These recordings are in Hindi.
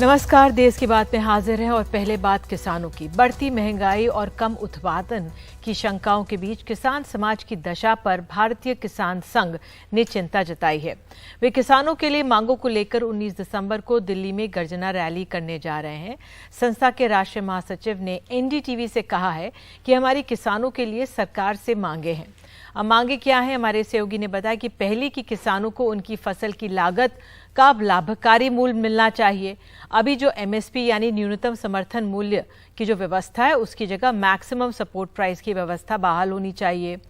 नमस्कार। देश की बात में हाजिर है और पहले बात किसानों की। बढ़ती महंगाई और कम उत्पादन की शंकाओं के बीच किसान समाज की दशा पर भारतीय किसान संघ ने चिंता जताई है। वे किसानों के लिए मांगों को लेकर 19 दिसंबर को दिल्ली में गर्जना रैली करने जा रहे हैं। संस्था के राष्ट्रीय महासचिव ने एनडीटीवी से कहा है कि हमारी किसानों के लिए सरकार से मांगे हैं। अब मांगे क्या है, हमारे सहयोगी ने बताया कि पहली कि किसानों को उनकी फसल की लागत का लाभकारी मूल्य मिलना चाहिए। अभी जो एमएसपी यानी न्यूनतम समर्थन मूल्य की जो व्यवस्था है, उसकी जगह मैक्सिमम सपोर्ट प्राइस की व्यवस्था बहाल होनी चाहिए।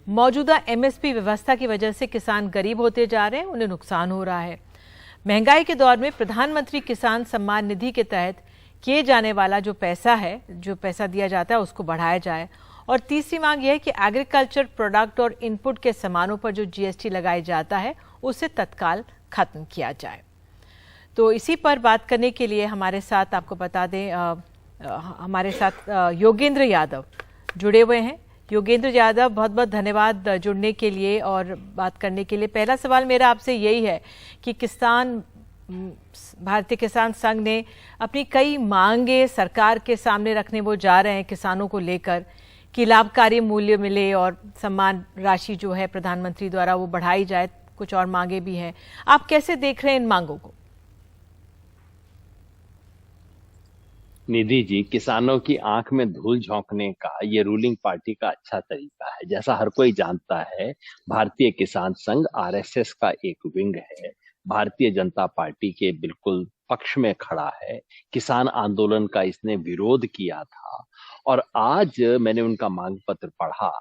मौजूदा एमएसपी व्यवस्था की वजह से किसान गरीब होते जा रहे हैं, उन्हें नुकसान हो रहा है। महंगाई के दौर में प्रधानमंत्री किसान सम्मान निधि के तहत किए जाने वाला जो पैसा दिया जाता है, उसको बढ़ाया जाए। और तीसरी मांग यह है कि एग्रीकल्चर प्रोडक्ट और इनपुट के सामानों पर जो जीएसटी लगाया जाता है, उसे तत्काल खत्म किया जाए। तो इसी पर बात करने के लिए हमारे साथ, आपको बता दें, हमारे साथ योगेंद्र यादव जुड़े हुए हैं। योगेंद्र यादव, बहुत बहुत धन्यवाद जुड़ने के लिए और बात करने के लिए। पहला सवाल मेरा आपसे यही है कि भारतीय किसान संघ ने अपनी कई मांगे सरकार के सामने रखने वो जा रहे हैं किसानों को लेकर कि लाभकारी मूल्य मिले और सम्मान राशि जो है प्रधानमंत्री द्वारा वो बढ़ाई जाए। कुछ और मांगे भी हैं। आप कैसे देख रहे हैं इन मांगों को? निधि जी, किसानों की आंख में धूल झोंकने का ये रूलिंग पार्टी का अच्छा तरीका है। जैसा हर कोई जानता है, भारतीय किसान संघ आरएसएस का एक विंग है, भारतीय जनता पार्टी के बिल्कुल पक्ष में खड़ा है। किसान आंदोलन का इसने विरोध किया था और आज मैंने उनका मांग पत्र पढ़ा।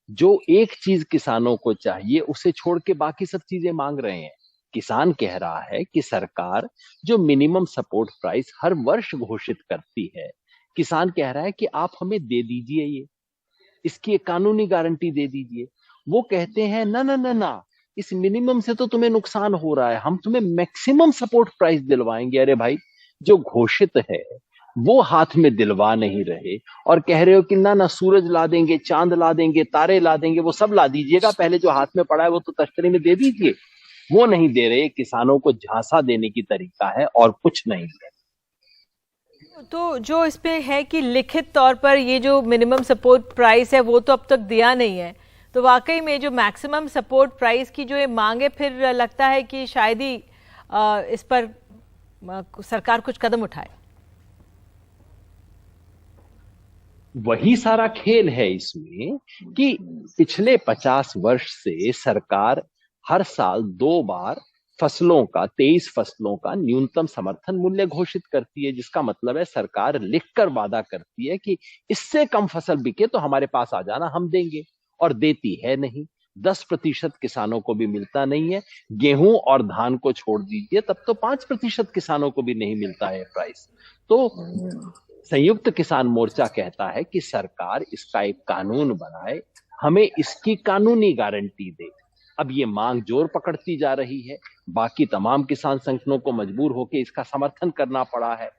जो एक चीज किसानों को चाहिए उसे छोड़ के बाकी सब चीजें मांग रहे हैं। किसान कह रहा है कि सरकार जो मिनिमम सपोर्ट प्राइस हर वर्ष घोषित करती है, किसान कह रहा है कि आप हमें दे दीजिए, ये इसकी एक कानूनी गारंटी दे दीजिए। वो कहते हैं ना ना ना ना, इस मिनिमम से तो तुम्हें नुकसान हो रहा है, हम तुम्हें मैक्सिमम सपोर्ट प्राइस दिलवाएंगे। अरे भाई, जो घोषित है वो हाथ में दिलवा नहीं रहे और कह रहे हो कि ना ना, सूरज ला देंगे, चांद ला देंगे, तारे ला देंगे, वो सब ला दीजिएगा, पहले जो हाथ में पड़ा है वो तो तश्तरी में दे दीजिए। वो नहीं दे रहे। किसानों को झांसा देने की तरीका है और कुछ नहीं है। तो जो इसमें है कि लिखित तौर पर ये जो मिनिमम सपोर्ट प्राइस है वो तो अब तक दिया नहीं है, तो वाकई में जो मैक्सिमम सपोर्ट प्राइस की जो ये मांग है, फिर लगता है कि शायद ही इस पर सरकार कुछ कदम उठाए। वही सारा खेल है इसमें कि पिछले 50 वर्ष से सरकार हर साल 2 बार फसलों का 23 फसलों का न्यूनतम समर्थन मूल्य घोषित करती है, जिसका मतलब है सरकार लिखकर वादा करती है कि इससे कम फसल बिके तो हमारे पास आ जाना, हम देंगे, और देती है नहीं। 10% किसानों को भी मिलता नहीं है। गेहूं और धान को छोड़ दीजिए, तब तो 5% किसानों को भी नहीं मिलता है प्राइस। तो संयुक्त किसान मोर्चा कहता है कि सरकार इसका एक कानून बनाए, हमें इसकी कानूनी गारंटी दे। अब ये मांग जोर पकड़ती जा रही है। बाकी तमाम किसान संगठनों को मजबूर होकर इसका समर्थन करना पड़ा है।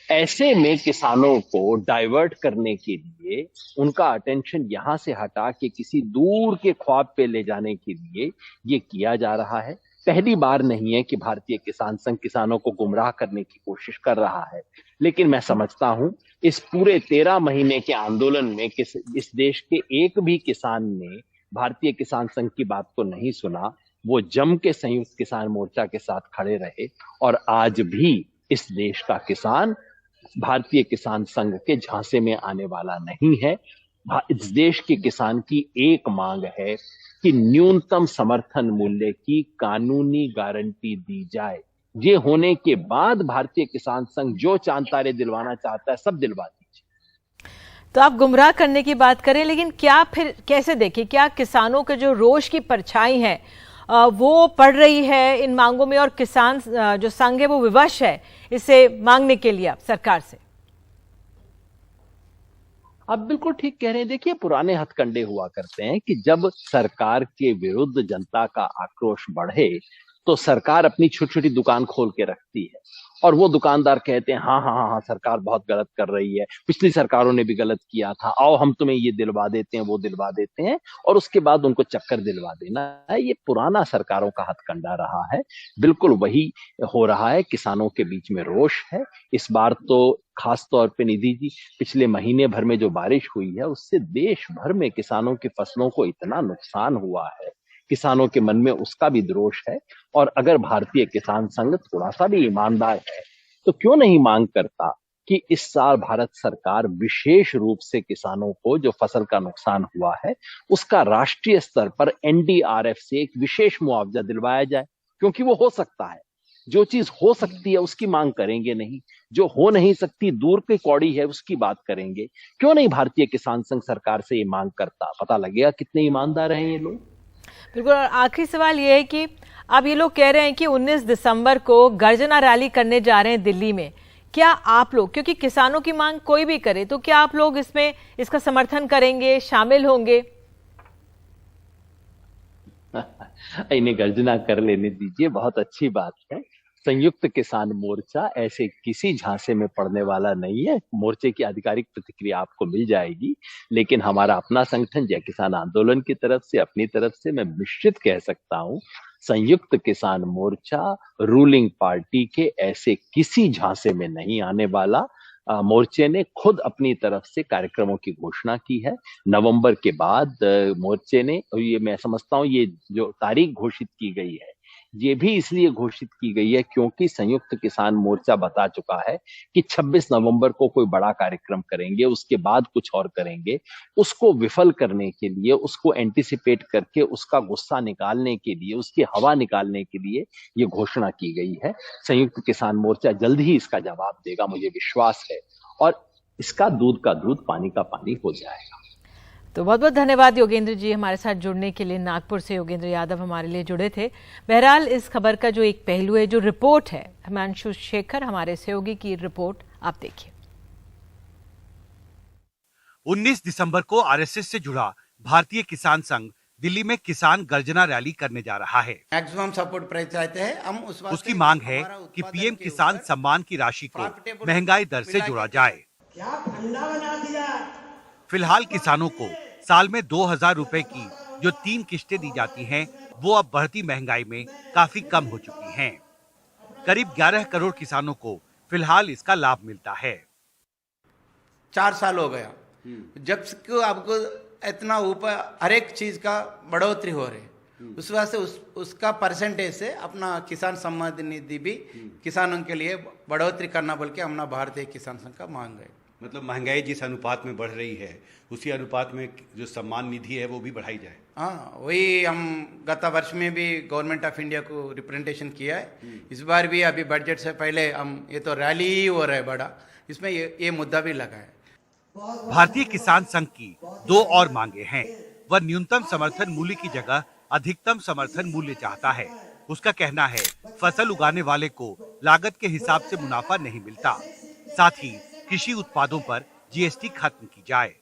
ऐसे में किसानों को डाइवर्ट करने के लिए, उनका अटेंशन यहां से हटा के किसी दूर के ख्वाब पे ले जाने के लिए ये किया जा रहा है। पहली बार नहीं है कि भारतीय किसान संघ किसानों को गुमराह करने की कोशिश कर रहा है, लेकिन मैं समझता हूं इस पूरे 13 महीने के आंदोलन में इस देश के एक भी किसान ने भारतीय किसान संघ की बात को नहीं सुना। वो जम के संयुक्त किसान मोर्चा के साथ खड़े रहे और आज भी इस देश का किसान भारतीय किसान संघ के झांसे में आने वाला नहीं है। इस देश के किसान की एक मांग है कि न्यूनतम समर्थन मूल्य की कानूनी गारंटी दी जाए। ये होने के बाद भारतीय किसान संघ जो चांद तारे दिलवाना चाहता है सब दिलवा दीजिए। तो आप गुमराह करने की बात करें, लेकिन क्या फिर कैसे देखें, क्या किसानों के जो रोष की परछाई है वो पड़ रही है इन मांगों में, और किसान जो संघ है वो विवश है इसे मांगने के लिए आप सरकार से? आप बिल्कुल ठीक कह रहे हैं। देखिए, पुराने हथकंडे हुआ करते हैं कि जब सरकार के विरुद्ध जनता का आक्रोश बढ़े तो सरकार अपनी छोटी छोटी दुकान खोल के रखती है और वो दुकानदार कहते हैं हाँ हाँ हाँ हाँ सरकार बहुत गलत कर रही है, पिछली सरकारों ने भी गलत किया था, आओ हम तुम्हें ये दिलवा देते हैं वो दिलवा देते हैं, और उसके बाद उनको चक्कर दिलवा देना है। ये पुराना सरकारों का हथकंडा रहा है, बिल्कुल वही हो रहा है। किसानों के बीच में रोष है इस बार तो खास तौर पे। निधि जी, पिछले महीने भर में जो बारिश हुई है उससे देश भर में किसानों की फसलों को इतना नुकसान हुआ है, किसानों के मन में उसका भी रोष है। और अगर भारतीय किसान संघ थोड़ा सा भी ईमानदार है तो क्यों नहीं मांग करता कि इस साल भारत सरकार विशेष रूप से किसानों को जो फसल का नुकसान हुआ है उसका राष्ट्रीय स्तर पर एनडीआरएफ से एक विशेष मुआवजा दिलवाया जाए, क्योंकि वो हो सकता है। जो चीज हो सकती है उसकी मांग करेंगे नहीं, जो हो नहीं सकती दूर की कौड़ी है उसकी बात करेंगे। क्यों नहीं भारतीय किसान संघ सरकार से ये मांग करता? पता लगेगा कितने ईमानदार हैं ये लोग। बिल्कुल। और आखिरी सवाल ये है कि अब ये लोग कह रहे हैं कि 19 दिसंबर को गर्जना रैली करने जा रहे हैं दिल्ली में, क्या आप लोग, क्योंकि किसानों की मांग कोई भी करे, तो क्या आप लोग इसमें इसका समर्थन करेंगे, शामिल होंगे? इन्हें गर्जना कर लेने दीजिए, बहुत अच्छी बात है। संयुक्त किसान मोर्चा ऐसे किसी झांसे में पड़ने वाला नहीं है। मोर्चे की आधिकारिक प्रतिक्रिया आपको मिल जाएगी, लेकिन हमारा अपना संगठन जय किसान आंदोलन की तरफ से, अपनी तरफ से मैं निश्चित कह सकता हूं, संयुक्त किसान मोर्चा रूलिंग पार्टी के ऐसे किसी झांसे में नहीं आने वाला। मोर्चे ने खुद अपनी तरफ से कार्यक्रमों की घोषणा की है। नवंबर के बाद मोर्चे ने, ये मैं समझता हूं ये जो तारीख घोषित की गई है ये भी इसलिए घोषित की गई है क्योंकि संयुक्त किसान मोर्चा बता चुका है कि 26 नवंबर को कोई बड़ा कार्यक्रम करेंगे, उसके बाद कुछ और करेंगे। उसको विफल करने के लिए, उसको एंटिसिपेट करके, उसका गुस्सा निकालने के लिए, उसकी हवा निकालने के लिए ये घोषणा की गई है। संयुक्त किसान मोर्चा जल्द ही इसका जवाब देगा, मुझे विश्वास है, और इसका दूध का दूध, पानी का पानी हो जाएगा। तो बहुत बहुत धन्यवाद योगेंद्र जी हमारे साथ जुड़ने के लिए। नागपुर से योगेंद्र यादव हमारे लिए जुड़े थे। बहरहाल इस खबर का जो एक पहलू है, जो रिपोर्ट है, हिमांशु शेखर हमारे सहयोगी की रिपोर्ट आप देखिए। 19 दिसंबर को आरएसएस से जुड़ा भारतीय किसान संघ दिल्ली में किसान गर्जना रैली करने जा रहा है। मैक्सिमम सपोर्ट प्राइस चाहते हैं हम, उसकी मांग है कि पीएम किसान सम्मान की राशि को महंगाई दर से जोड़ा जाए। क्या फंडा बना दिया। फिलहाल किसानों को साल में 2000 रुपए की जो 3 किश्तें दी जाती हैं, वो अब बढ़ती महंगाई में काफी कम हो चुकी हैं। करीब 11 करोड़ किसानों को फिलहाल इसका लाभ मिलता है। 4 साल हो गया जब से आपको इतना ऊपर हर एक चीज का बढ़ोतरी हो रही, उस वजह से उसका परसेंटेज से अपना किसान सम्मान निधि भी किसानों के लिए बढ़ोतरी करना बोल के हमने भारतीय किसान संघ का मांग है। मतलब महंगाई जिस अनुपात में बढ़ रही है उसी अनुपात में जो सम्मान निधि है वो भी बढ़ाई जाए। हाँ, वही हम गत वर्ष में भी गवर्नमेंट ऑफ इंडिया को रिप्रेजेंटेशन किया है। इस बार भी अभी बजट से पहले हम, ये तो रैली ही हो रहा है बड़ा, इसमें ये मुद्दा भी लगा है। भारतीय किसान संघ की 2 और मांगे हैं। वह न्यूनतम समर्थन मूल्य की जगह अधिकतम समर्थन मूल्य चाहता है। उसका कहना है फसल उगाने वाले को लागत के हिसाब से मुनाफा नहीं मिलता। साथ ही कृषि उत्पादों पर जीएसटी खत्म की जाए।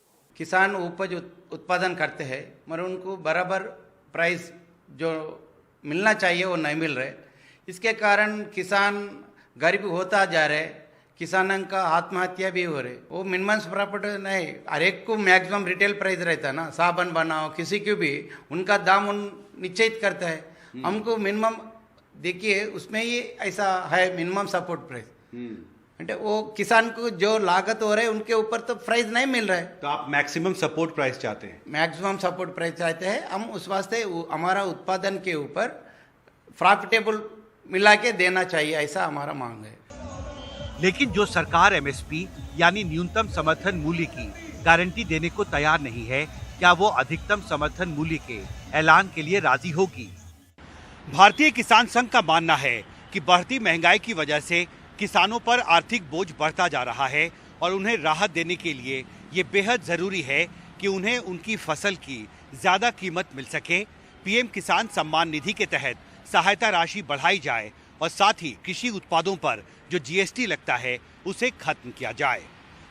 किसान उपज उत्पादन करते हैं मगर उनको बराबर प्राइस जो मिलना चाहिए वो नहीं मिल रहे। इसके कारण किसान गरीब होता जा रहे, किसानों का आत्महत्या भी हो रहे। वो मिनिमम प्रॉफिट नहीं, हर एक को मैक्सिमम रिटेल प्राइस रहता है ना, साबुन बनाओ किसी को भी उनका दाम उन निश्चित करता है। हमको मिनिमम देखिए उसमें ही ऐसा है मिनिमम सपोर्ट प्राइस, वो किसान को जो लागत हो रहा है उनके ऊपर तो प्राइस नहीं मिल रहा है। तो आप मैक्सिमम सपोर्ट प्राइस चाहते हैं? मैक्सिमम सपोर्ट प्राइस चाहते हैं हम, उस वास्ते हमारा उत्पादन के ऊपर प्रॉफिटेबल मिला के देना चाहिए, ऐसा हमारा मांग है। लेकिन जो सरकार एमएसपी यानी न्यूनतम समर्थन मूल्य की गारंटी देने को तैयार नहीं है, क्या वो अधिकतम समर्थन मूल्य के ऐलान के लिए राजी होगी? भारतीय किसान संघ का मानना है कि बढ़ती महंगाई की वजह से किसानों पर आर्थिक बोझ बढ़ता जा रहा है और उन्हें राहत देने के लिए ये बेहद जरूरी है कि उन्हें उनकी फसल की ज्यादा कीमत मिल सके। पीएम किसान सम्मान निधि के तहत सहायता राशि बढ़ाई जाए और साथ ही कृषि उत्पादों पर जो जीएसटी लगता है उसे खत्म किया जाए।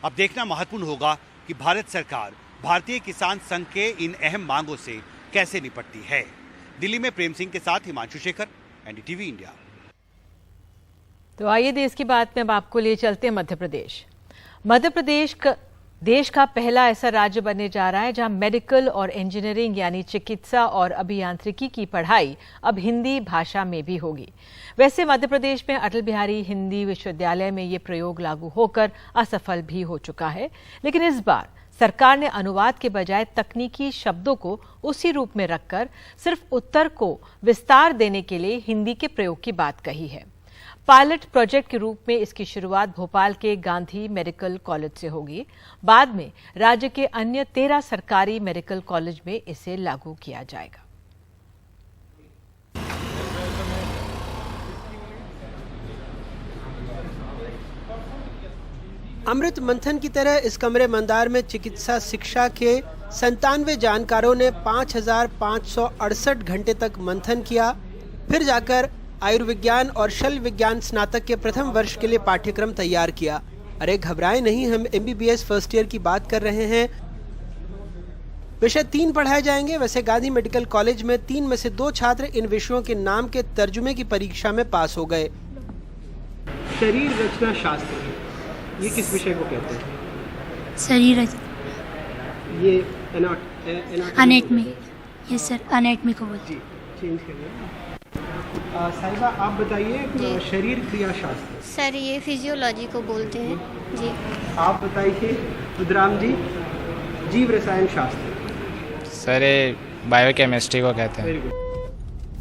अब देखना महत्वपूर्ण होगा कि भारत सरकार भारतीय किसान संघ के इन अहम मांगों से कैसे निपटती है। दिल्ली में प्रेम सिंह के साथ हिमांशु शेखर, एनडीटीवी इंडिया। तो आइए देश की बात में अब आपको लिए चलते हैं मध्य प्रदेश। मध्य प्रदेश देश का पहला ऐसा राज्य बनने जा रहा है जहां मेडिकल और इंजीनियरिंग यानी चिकित्सा और अभियांत्रिकी की पढ़ाई अब हिंदी भाषा में भी होगी। वैसे मध्य प्रदेश में अटल बिहारी हिंदी विश्वविद्यालय में ये प्रयोग लागू होकर असफल भी हो चुका है, लेकिन इस बार सरकार ने अनुवाद के बजाय तकनीकी शब्दों को उसी रूप में रखकर सिर्फ उत्तर को विस्तार देने के लिए हिंदी के प्रयोग की बात कही है। पायलट प्रोजेक्ट के रूप में इसकी शुरुआत भोपाल के गांधी मेडिकल कॉलेज से होगी। बाद में राज्य के अन्य 13 सरकारी मेडिकल कॉलेज में इसे लागू किया जाएगा। अमृत मंथन की तरह इस कमरे मंदार में चिकित्सा शिक्षा के 97 जानकारों ने 5,568 घंटे तक मंथन किया। फिर जाकर आयुर्विज्ञान और शल्य विज्ञान स्नातक के प्रथम वर्ष के लिए पाठ्यक्रम तैयार किया। अरे घबराएं नहीं, हम MBBS फर्स्ट ईयर की बात कर रहे हैं। विषय 3 पढ़ाए जाएंगे। वैसे गांधी मेडिकल कॉलेज में 3 में से 2 छात्र इन विषयों के नाम के तर्जुमे की परीक्षा में पास हो गए। शरीर रचना शास्त्र, ये किस विषय को कहते हैं? शरीर ये एनाटॉमी। यस सर, एनाटॉमी को बोलते हैं। चेंज करिए। साहिबा आप बताइए शरीर क्रिया शास्त्र। सर ये फिजियोलॉजी को बोलते हैं जी। आप बताइए रुद्राम जी जीव रसायन शास्त्र। सर ये बायोकेमिस्ट्री को कहते हैं।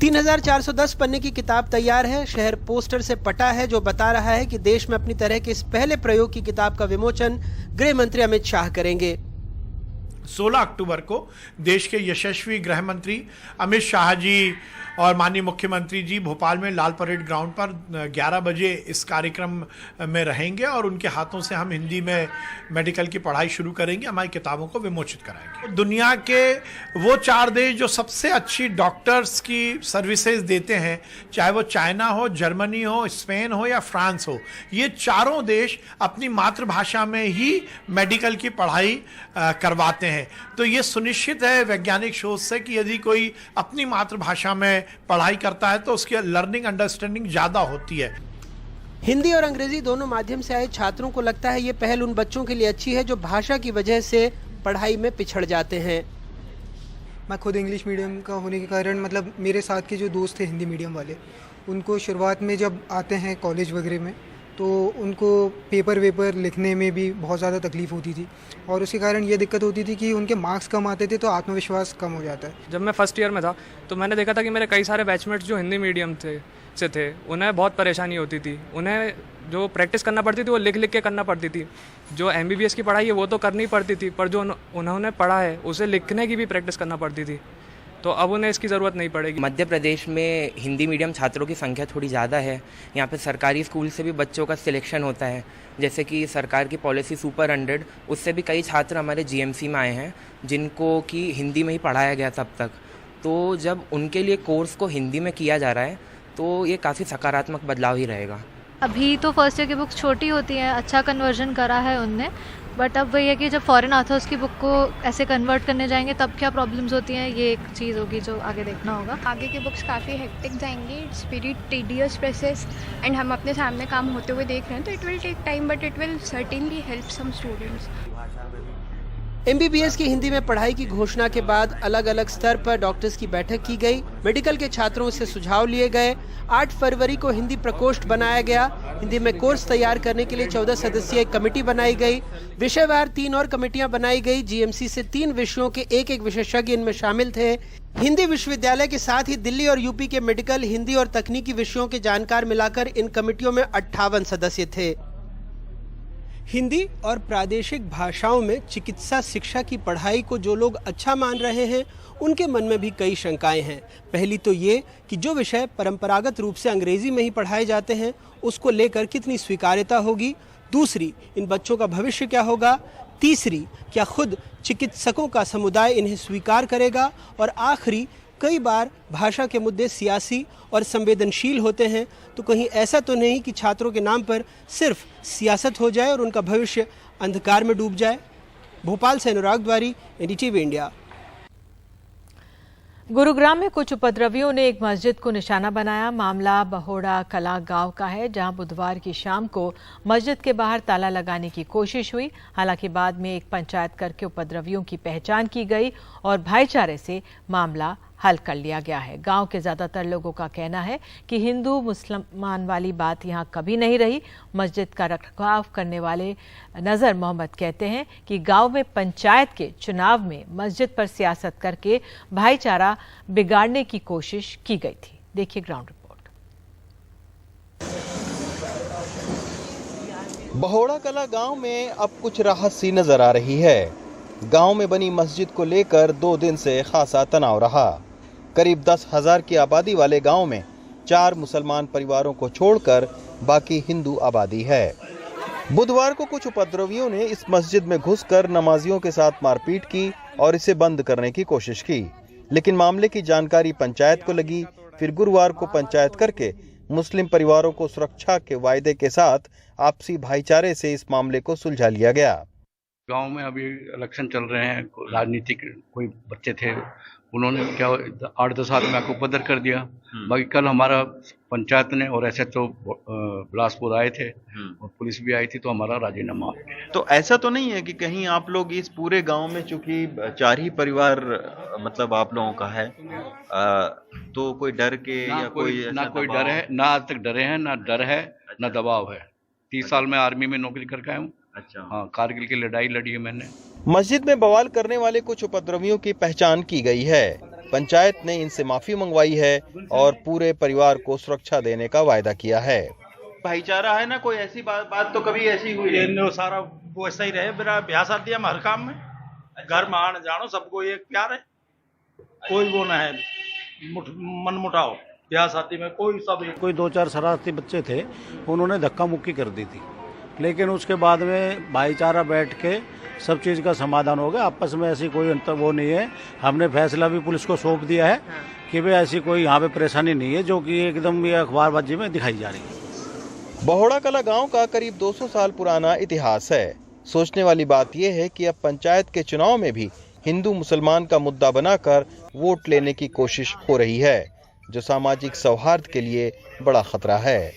3410 पन्ने की किताब तैयार है। शहर पोस्टर से पटा है जो बता रहा है कि देश में अपनी तरह के इस पहले प्रयोग की किताब का विमोचन गृह मंत्री अमित शाह करेंगे। 16 अक्टूबर को देश के यशस्वी गृह मंत्री अमित शाह जी और माननीय मुख्यमंत्री जी भोपाल में लाल परेड ग्राउंड पर 11 बजे इस कार्यक्रम में रहेंगे और उनके हाथों से हम हिंदी में मेडिकल की पढ़ाई शुरू करेंगे, हमारी किताबों को विमोचित कराएंगे। दुनिया के वो 4 देश जो सबसे अच्छी डॉक्टर्स की सर्विसेज देते हैं, चाहे वो चाइना हो, जर्मनी हो, स्पेन हो या फ्रांस हो, ये चारों देश अपनी मातृभाषा में ही मेडिकल की पढ़ाई करवाते हैं। तो ये सुनिश्चित है वैज्ञानिक शोध से कि यदि कोई अपनी मातृभाषा में पढ़ाई करता है तो उसकी लर्निंग अंडरस्टैंडिंग ज्यादा होती है। हिंदी और अंग्रेजी दोनों माध्यम से आए छात्रों को लगता है ये पहल उन बच्चों के लिए अच्छी है जो भाषा की वजह से पढ़ाई में पिछड़ जाते हैं। मैं खुद इंग्लिश मीडियम का होने के कारण मतलब मेरे साथ के जो दोस्त थे हिंदी मीडियम वाले, उनको शुरुआत में जब आते हैं कॉलेज वगैरह में तो उनको पेपर वेपर लिखने में भी बहुत ज़्यादा तकलीफ़ होती थी और उसके कारण ये दिक्कत होती थी कि उनके मार्क्स कम आते थे तो आत्मविश्वास कम हो जाता है। जब मैं फर्स्ट ईयर में था तो मैंने देखा था कि मेरे कई सारे बैचमेट्स जो हिंदी मीडियम से थे उन्हें बहुत परेशानी होती थी। उन्हें जो प्रैक्टिस करना पड़ती थी वो लिख लिख के करना पड़ती थी। जो MBBS की पढ़ाई है वो तो करनी पड़ती थी, पर जो उन्होंने पढ़ा है उसे लिखने की भी प्रैक्टिस करना पड़ती थी, तो अब उन्हें इसकी ज़रूरत नहीं पड़ेगी। मध्य प्रदेश में हिंदी मीडियम छात्रों की संख्या थोड़ी ज़्यादा है। यहाँ पे सरकारी स्कूल से भी बच्चों का सिलेक्शन होता है, जैसे कि सरकार की पॉलिसी सुपर 100, उससे भी कई छात्र हमारे GMC में आए हैं जिनको कि हिंदी में ही पढ़ाया गया तब तक। तो जब उनके लिए कोर्स को हिंदी में किया जा रहा है तो ये काफ़ी सकारात्मक बदलाव ही रहेगा। अभी तो फर्स्ट ईयर की बुक्स छोटी होती हैं, अच्छा कन्वर्जन करा है उनने, बट अब वही है कि जब फॉरेन ऑथर्स की बुक को ऐसे कन्वर्ट करने जाएंगे तब क्या प्रॉब्लम्स होती हैं, ये एक चीज़ होगी जो आगे देखना होगा। आगे की बुक्स काफ़ी हेक्टिक जाएंगी, it's very tedious process and हम अपने सामने काम होते हुए देख रहे हैं, तो it will take time but it will certainly help some students. MBBS की हिंदी में पढ़ाई की घोषणा के बाद अलग अलग स्तर पर डॉक्टर्स की बैठक की गई। मेडिकल के छात्रों से सुझाव लिए गए। 8 फरवरी को हिंदी प्रकोष्ठ बनाया गया। हिंदी में कोर्स तैयार करने के लिए 14 सदस्यीय कमेटी बनाई गई। विषयवार 3 और कमेटियां बनाई गई। GMC से 3 विषयों के एक विशेषज्ञ इनमें शामिल थे। हिंदी विश्वविद्यालय के साथ ही दिल्ली और यूपी के मेडिकल, हिंदी और तकनीकी विषयों के जानकार मिलाकर इन कमेटियों में 58 सदस्य थे। हिंदी और प्रादेशिक भाषाओं में चिकित्सा शिक्षा की पढ़ाई को जो लोग अच्छा मान रहे हैं उनके मन में भी कई शंकाएं हैं। पहली तो ये कि जो विषय परंपरागत रूप से अंग्रेजी में ही पढ़ाए जाते हैं उसको लेकर कितनी स्वीकार्यता होगी। दूसरी, इन बच्चों का भविष्य क्या होगा। तीसरी, क्या खुद चिकित्सकों का समुदाय इन्हें स्वीकार करेगा। और आखिरी, कई बार भाषा के मुद्दे सियासी और संवेदनशील होते हैं, तो कहीं ऐसा तो नहीं कि छात्रों के नाम पर सिर्फ सियासत हो जाए और उनका भविष्य अंधकार में डूब जाए। भोपाल से अनुराग द्वारी, NDTV इंडिया। गुरुग्राम में कुछ उपद्रवियों ने एक मस्जिद को निशाना बनाया। मामला बहोड़ा कला गांव का है, जहां बुधवार की शाम को मस्जिद के बाहर ताला लगाने की कोशिश हुई। हालांकि बाद में एक पंचायत करके उपद्रवियों की पहचान की गई और भाईचारे से मामला हल कर लिया गया है। गांव के ज्यादातर लोगों का कहना है कि हिंदू मुसलमान वाली बात यहां कभी नहीं रही। मस्जिद का रखरखाव करने वाले नजर मोहम्मद कहते हैं कि गांव में पंचायत के चुनाव में मस्जिद पर सियासत करके भाईचारा बिगाड़ने की कोशिश की गई थी। देखिए ग्राउंड रिपोर्ट। बहोड़ा कला गांव में अब कुछ राहत सी नजर आ रही है। गांव में बनी मस्जिद को लेकर 2 दिन से खासा तनाव रहा। करीब 10,000 की आबादी वाले गांव में 4 मुसलमान परिवारों को छोड़कर बाकी हिंदू आबादी है। बुधवार को कुछ उपद्रवियों ने इस मस्जिद में घुसकर नमाजियों के साथ मारपीट की और इसे बंद करने की कोशिश की, लेकिन मामले की जानकारी पंचायत को लगी। फिर गुरुवार को पंचायत करके मुस्लिम परिवारों को सुरक्षा के वायदे के साथ आपसी भाईचारे से इस मामले को सुलझा लिया गया। गांव में अभी इलेक्शन चल रहे हैं, राजनीतिक कोई बच्चे थे, उन्होंने क्या 8-10 आदमी आके उपद्रव कर दिया। बाकी कल हमारा पंचायत ने और SHO बिलासपुर आए थे और पुलिस भी आई थी, तो हमारा राजीनामा हो गया। तो ऐसा तो नहीं है कि कहीं आप लोग इस पूरे गांव में, चूंकि 4 ही परिवार मतलब आप लोगों का है, तो कोई डर के या कोई डर है, ना आज तक डरे हैं, ना डर है, ना दबाव है। 30 साल में आर्मी में नौकरी करके आया हूँ। अच्छा। हाँ, कारगिल की लड़ाई लड़ी है मैंने। मस्जिद में बवाल करने वाले कुछ उपद्रवियों की पहचान की गई है। पंचायत ने इनसे माफी मंगवाई है और पूरे परिवार को सुरक्षा देने का वायदा किया है। भाईचारा है ना, कोई ऐसी बात तो कभी ऐसी हुई है? सारा वो ऐसा ही रहे। मेरा ब्याह शादी में हर काम में घर में आने जानो सबको एक प्यार है, कोई वो ना है मन मुटाओ। ब्याह शादी में कोई 2-4 शरारती बच्चे थे, उन्होंने धक्का मुक्की कर दी थी, लेकिन उसके बाद में भाईचारा बैठ के सब चीज़ का समाधान हो गया। आपस में ऐसी कोई वो नहीं है। हमने फैसला भी पुलिस को सौंप दिया है कि भाई ऐसी कोई यहाँ पे परेशानी नहीं है जो कि एकदम ये अखबारबाजी में दिखाई जा रही है। बहोड़ा कला गांव का करीब 200 साल पुराना इतिहास है। सोचने वाली बात यह है कि अब पंचायत के चुनाव में भी हिंदू मुसलमान का मुद्दा बनाकर वोट लेने की कोशिश हो रही है, जो सामाजिक सौहार्द के लिए बड़ा खतरा है।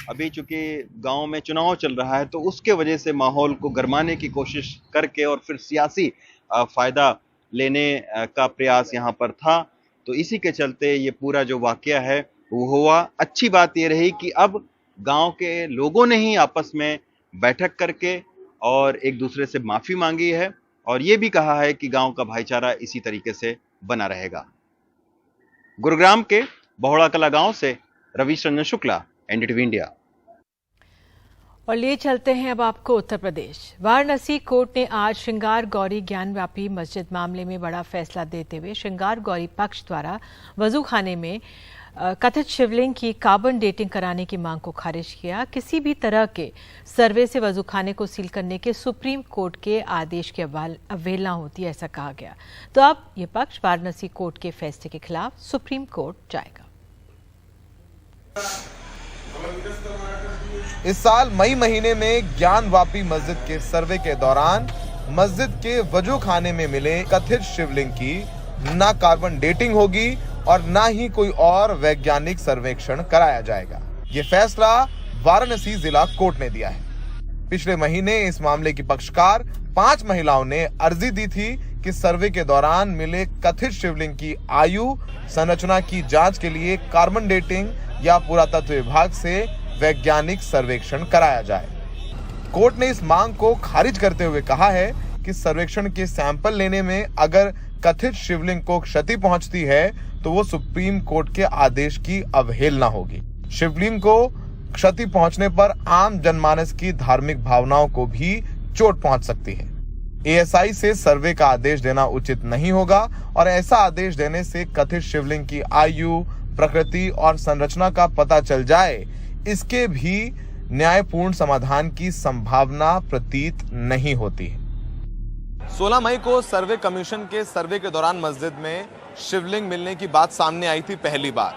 अभी चूंकि गांव में चुनाव चल रहा है, तो उसके वजह से माहौल को गरमाने की कोशिश करके और फिर सियासी फायदा लेने का प्रयास यहां पर था, तो इसी के चलते ये पूरा जो वाकया है वो हुआ। अच्छी बात ये रही कि अब गांव के लोगों ने ही आपस में बैठक करके और एक दूसरे से माफी मांगी है और ये भी कहा है कि गांव का भाईचारा इसी तरीके से बना रहेगा। गुरुग्राम के बहोड़ा कला गांव से रविश रंजन शुक्ला, NDTV इंडिया। और लिए चलते हैं अब आपको उत्तर प्रदेश। वाराणसी कोर्ट ने आज श्रृंगार गौरी ज्ञानव्यापी मस्जिद मामले में बड़ा फैसला देते हुए श्रृंगार गौरी पक्ष द्वारा वजू खाने में कथित शिवलिंग की कार्बन डेटिंग कराने की मांग को खारिज किया। किसी भी तरह के सर्वे से वजू खाने को सील करने के सुप्रीम कोर्ट के आदेश की अवहेलना होती है, ऐसा कहा गया। तो अब ये पक्ष वाराणसी कोर्ट के फैसले के खिलाफ सुप्रीम कोर्ट जाएगा। इस साल मई महीने में ज्ञानवापी मस्जिद के सर्वे के दौरान मस्जिद के वजू खाने में मिले कथित शिवलिंग की ना कार्बन डेटिंग होगी और ना ही कोई और वैज्ञानिक सर्वेक्षण कराया जाएगा। ये फैसला वाराणसी जिला कोर्ट ने दिया है। पिछले महीने इस मामले की पक्षकार 5 महिलाओं ने अर्जी दी थी कि सर्वे के दौरान मिले कथित शिवलिंग की आयु संरचना की जांच के लिए कार्बन डेटिंग या पुरातत्व विभाग से वैज्ञानिक सर्वेक्षण कराया जाए। कोर्ट ने इस मांग को खारिज करते हुए कहा है कि सर्वेक्षण के सैंपल लेने में अगर कथित शिवलिंग को क्षति पहुंचती है तो वो सुप्रीम कोर्ट के आदेश की अवहेलना होगी। शिवलिंग को क्षति पहुंचने पर आम जनमानस की धार्मिक भावनाओं को भी चोट पहुंच सकती है। ASI से सर्वे का आदेश देना उचित नहीं होगा और ऐसा आदेश देने से कथित शिवलिंग की आयु, प्रकृति और संरचना का पता चल जाए, इसके भी न्यायपूर्ण समाधान की संभावना प्रतीत नहीं होती है। 16 मई को सर्वे कमीशन के सर्वे के दौरान मस्जिद में शिवलिंग मिलने की बात सामने आई थी पहली बार।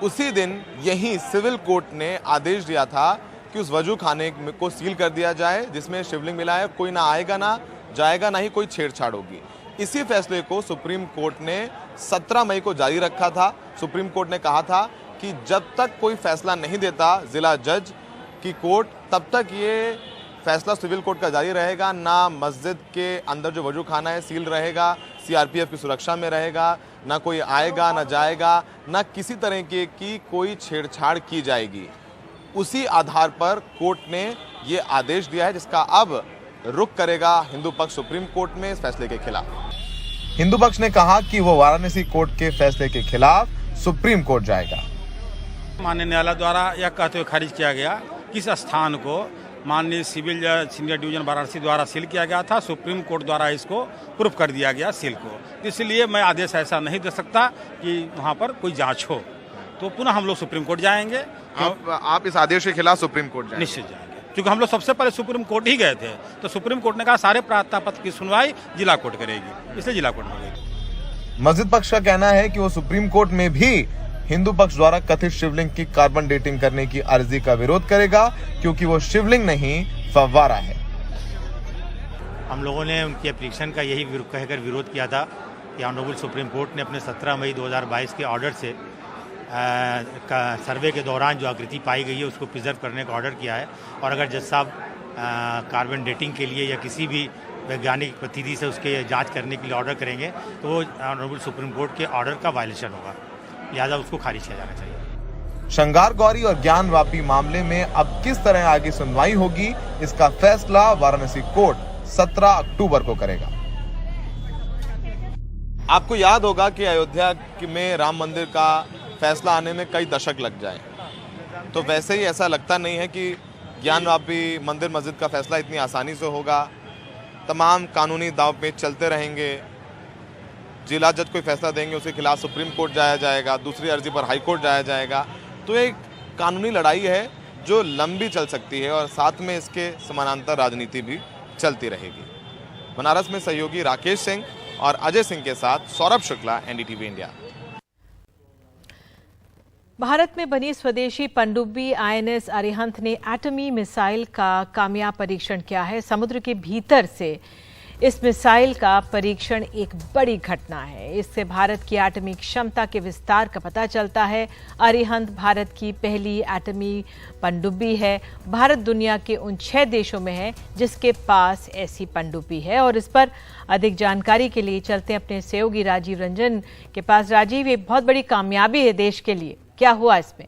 उसी दिन यही सिविल कोर्ट ने आदेश दिया था कि उस वजू खाने को सील कर दिया जाए जिसमें शिवलिंग मिला है। कोई ना आएगा ना जाएगा, ना ही कोई छेड़छाड़ होगी। इसी फैसले को सुप्रीम कोर्ट ने 17 मई को जारी रखा था। सुप्रीम कोर्ट ने कहा था कि जब तक कोई फैसला नहीं देता जिला जज की कोर्ट, तब तक ये फैसला सिविल कोर्ट का जारी रहेगा। ना मस्जिद के अंदर जो वजू खाना है सील रहेगा, सीआरपीएफ की सुरक्षा में रहेगा, ना कोई आएगा ना जाएगा, ना किसी तरह की कोई छेड़छाड़ की जाएगी। उसी आधार पर कोर्ट ने ये आदेश दिया है, जिसका अब रुख करेगा हिंदू पक्ष सुप्रीम कोर्ट में इस फैसले के खिलाफ। हिंदू पक्ष ने कहा कि वो वाराणसी कोर्ट के फैसले के खिलाफ सुप्रीम कोर्ट जाएगा। माननीय न्यायालय द्वारा यह कहते हुए खारिज किया गया कि इस स्थान को माननीय सिविल जज सीनियर डिवीजन वाराणसी द्वारा सील किया गया था, सुप्रीम कोर्ट द्वारा इसको प्रूफ कर दिया गया सील को। इसलिए मैं आदेश ऐसा नहीं दे सकता कि वहाँ पर कोई जांच हो, तो पुनः हम लोग सुप्रीम कोर्ट जाएंगे। आप इस आदेश के खिलाफ सुप्रीम कोर्ट जाएंगे? निश्चित जाएंगे, क्योंकि हम लोग सबसे पहले सुप्रीम कोर्ट ही गए थे, तो सुप्रीम कोर्ट ने कहा सारे प्रार्थना पत्र की सुनवाई जिला कोर्ट करेगी, इसलिए जिला कोर्ट हो गई। मस्जिद पक्ष का कहना है कि वो सुप्रीम कोर्ट में भी हिंदू पक्ष द्वारा कथित शिवलिंग की कार्बन डेटिंग करने की अर्जी का विरोध करेगा, क्योंकि वो शिवलिंग नहीं फव्वारा है। हम लोगों ने उनके एप्लीकेशन का यही कहकर विरोध किया था कि ऑनरेबल सुप्रीम कोर्ट ने अपने 17 मई 2022 के ऑर्डर से सर्वे के दौरान जो आकृति पाई गई है उसको प्रिजर्व करने का ऑर्डर किया है, और अगर जज साहब कार्बन डेटिंग के लिए या किसी भी वैज्ञानिक पद्धति से उसके जांच करने के लिए ऑर्डर करेंगे तो वो ऑनरेबल सुप्रीम कोर्ट के ऑर्डर का वायलेशन होगा, लिहाजा उसको खारिज किया जाना चाहिए। श्रृंगार गौरी और ज्ञानवापी मामले में अब किस तरह आगे सुनवाई होगी, इसका फैसला वाराणसी कोर्ट 17 अक्टूबर को करेगा। आपको याद होगा कि अयोध्या में राम मंदिर का फैसला आने में कई दशक लग जाए, तो वैसे ही ऐसा लगता नहीं है कि ज्ञानवापी मंदिर मस्जिद का फैसला इतनी आसानी से होगा। तमाम कानूनी दांव पेच चलते रहेंगे, जिला जज कोई फैसला देंगे उसके खिलाफ सुप्रीम कोर्ट जाया जाएगा, दूसरी अर्जी पर हाई कोर्ट जाया जाएगा। तो एक कानूनी लड़ाई है जो लंबी चल सकती है और साथ में इसके समानांतर राजनीति भी चलती रहेगी। बनारस में सहयोगी राकेश सिंह और अजय सिंह के साथ सौरभ शुक्ला, एनडीटीवी इंडिया। भारत में बनी स्वदेशी पनडुब्बी आईएनएस अरिहंत ने एटमी मिसाइल का कामयाब परीक्षण किया है। समुद्र के भीतर से इस मिसाइल का परीक्षण एक बड़ी घटना है। इससे भारत की एटमी क्षमता के विस्तार का पता चलता है। अरिहंत भारत की पहली एटमी पनडुब्बी है। भारत दुनिया के उन 6 देशों में है जिसके पास ऐसी पनडुब्बी है, और इस पर अधिक जानकारी के लिए चलते हैं अपने सहयोगी राजीव रंजन के पास। राजीव, ये बहुत बड़ी कामयाबी है देश के लिए, क्या हुआ इसमें?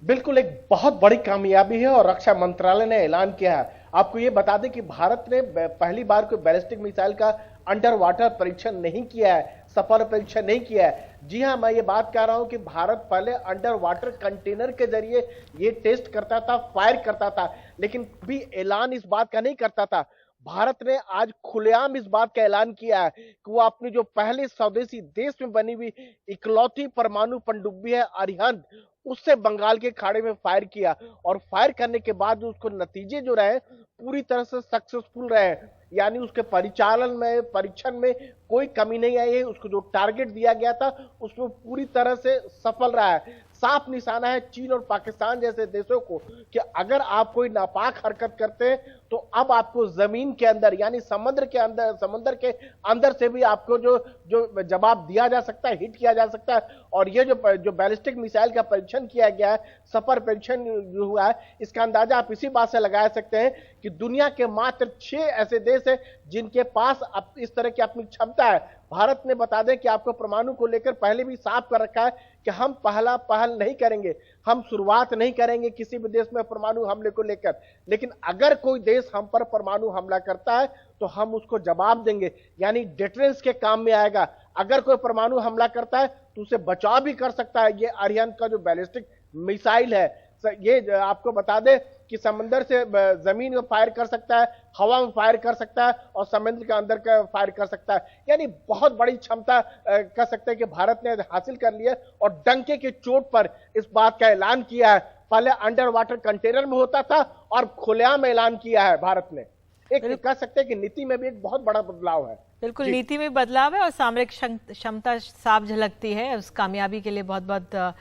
बिल्कुल एक बहुत बड़ी कामयाबी है और रक्षा मंत्रालय ने ऐलान किया है। आपको ये बता दें कि भारत ने पहली बार कोई बैलिस्टिक मिसाइल का अंडर वाटर परीक्षण नहीं किया है, सफल परीक्षण नहीं किया है। जी हां, मैं ये बात कह रहा हूं कि भारत पहले अंडर वाटर कंटेनर के जरिए ये टेस्ट करता था, फायर करता था, लेकिन भी ऐलान इस बात का नहीं करता था। भारत ने आज खुलेआम इस बात का ऐलान किया है कि वो अपनी जो पहले स्वदेशी देश में बनी हुई इकलौती परमाणु पनडुब्बी है अरिहंत, उससे बंगाल के खाड़ी में फायर किया, और फायर करने के बाद उसको नतीजे जो रहे पूरी तरह से सक्सेसफुल रहे, यानी उसके परिचालन में, परीक्षण में कोई कमी नहीं आई है। उसको जो टारगेट दिया गया था उसमें पूरी तरह से सफल रहा है। साफ निशाना है चीन और पाकिस्तान जैसे देशों को कि अगर आप कोई नापाक हरकत करते हैं तो अब आपको जमीन के अंदर यानी समंदर के अंदर से भी आपको जो जवाब दिया जा सकता है, हिट किया जा सकता है। और ये जो बैलिस्टिक मिसाइल का परीक्षण किया गया है, सफल परीक्षण जो हुआ है, इसका अंदाजा आप इसी बात से लगा सकते हैं कि दुनिया के मात्र 6 ऐसे देश हैं जिनके पास इस तरह की अपनी क्षमता है। भारत ने बता दें कि आपको परमाणु को लेकर पहले भी साफ कर रखा है कि हम पहल नहीं करेंगे, हम शुरुआत नहीं करेंगे किसी भी देश में परमाणु हमले को लेकर, लेकिन अगर कोई देश हम पर परमाणु हमला करता है तो हम उसको जवाब देंगे, यानी डिटरेंस के काम में आएगा। अगर कोई परमाणु हमला करता है तो उसे बचाव भी कर सकता है। ये अरिहंत का जो बैलिस्टिक मिसाइल है, ये आपको बता दें कि समंदर से जमीन में फायर कर सकता है, हवा में फायर कर सकता है और समुद्र के अंदर का फायर कर सकता है। यानी बहुत बड़ी क्षमता कह सकते हैं कि भारत ने हासिल कर लिया और डंके की चोट पर इस बात का ऐलान किया है। पहले अंडर वाटर कंटेनर में होता था और खुलेआम ऐलान किया है भारत ने। एक कह सकते हैं कि नीति में भी एक बहुत बड़ा बदलाव है। बिल्कुल, नीति में बदलाव है और सामरिक क्षमता साफ झलकती है। उस कामयाबी के लिए बहुत बहुत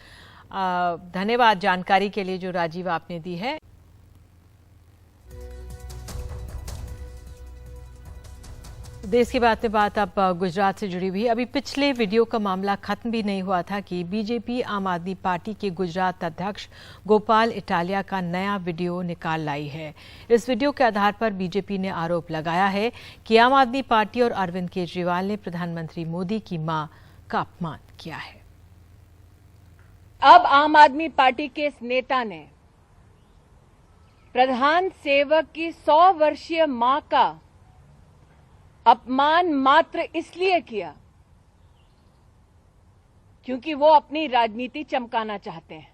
धन्यवाद जानकारी के लिए जो राजीव आपने दी है। देश की बात में बात अब गुजरात से जुड़ी हुई। अभी पिछले वीडियो का मामला खत्म भी नहीं हुआ था कि बीजेपी आम आदमी पार्टी के गुजरात अध्यक्ष गोपाल इटालिया का नया वीडियो निकाल लाई है। इस वीडियो के आधार पर बीजेपी ने आरोप लगाया है कि आम आदमी पार्टी और अरविंद केजरीवाल ने प्रधानमंत्री मोदी की मां का अपमान किया है। अब आम आदमी पार्टी के इस नेता ने प्रधान सेवक की 100 वर्षीय मां का अपमान मात्र इसलिए किया क्योंकि वो अपनी राजनीति चमकाना चाहते हैं।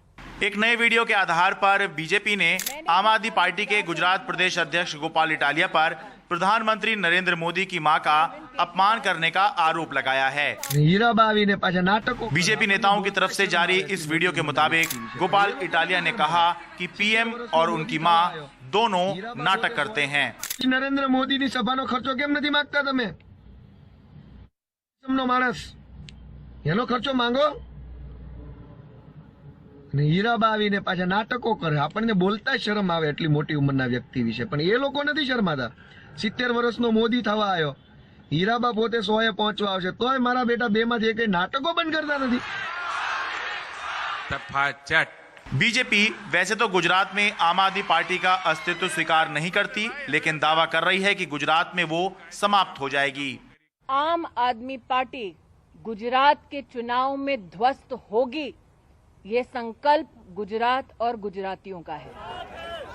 एक नए वीडियो के आधार पर बीजेपी ने आम आदमी पार्टी के गुजरात प्रदेश अध्यक्ष गोपाल इटालिया पर प्रधानमंत्री नरेंद्र मोदी की मां का अपमान करने का आरोप लगाया है। बीजेपी नेताओं की तरफ से जारी इस वीडियो के मुताबिक गोपाल इटालिया ने कहा कि पीएम और उनकी मां दोनों नाटक करते हैं। नरेंद्र मोदी ની સભાનો ખર્ચો કેમ નથી માંગતા તમે? તમનો માણસ એનો ખર્ચો માંગો ને હીરાબાવીને પાછા નાટકો કરે। આપણને બોલતા શરમ આવે એટલી મોટી ઉંમરના વ્યક્તિ વિશે, પણ એ લોકો નથી શરમાતા। 70 વર્ષનો મોદી થવા આવ્યો, હીરાબા પોતે 100 એ પહોંચવા આવશે, તોય મારા બેટા બે માંથી એક નાટકો બંધ કરતા નથી। बीजेपी वैसे तो गुजरात में आम आदमी पार्टी का अस्तित्व स्वीकार नहीं करती, लेकिन दावा कर रही है कि गुजरात में वो समाप्त हो जाएगी। आम आदमी पार्टी गुजरात के चुनाव में ध्वस्त होगी, ये संकल्प गुजरात और गुजरातियों का है।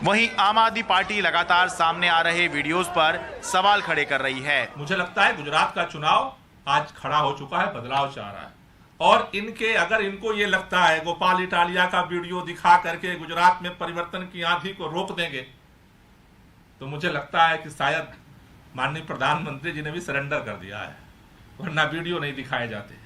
वहीं आम आदमी पार्टी लगातार सामने आ रहे वीडियोस पर सवाल खड़े कर रही है। मुझे लगता है गुजरात का चुनाव आज खड़ा हो चुका है, बदलाव चाह रहा है, और इनके अगर इनको ये लगता है गोपाल इटालिया का वीडियो दिखा करके गुजरात में परिवर्तन की आंधी को रोक देंगे, तो मुझे लगता है कि शायद माननीय प्रधानमंत्री जी ने भी सरेंडर कर दिया है, वरना वीडियो नहीं दिखाए जाते।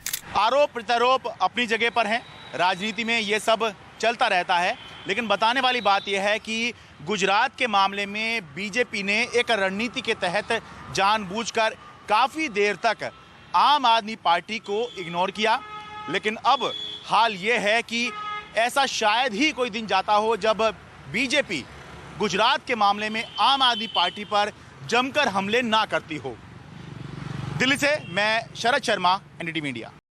आरोप प्रत्यारोप अपनी जगह पर हैं, राजनीति में ये सब चलता रहता है, लेकिन बताने वाली बात यह है कि गुजरात के मामले में बीजेपी ने एक रणनीति के तहत जानबूझकर काफी देर तक आम आदमी पार्टी को इग्नोर किया, लेकिन अब हाल ये है कि ऐसा शायद ही कोई दिन जाता हो जब बीजेपी गुजरात के मामले में आम आदमी पार्टी पर जमकर हमले ना करती हो। दिल्ली से मैं शरद शर्मा, एनडीटीवी मीडिया।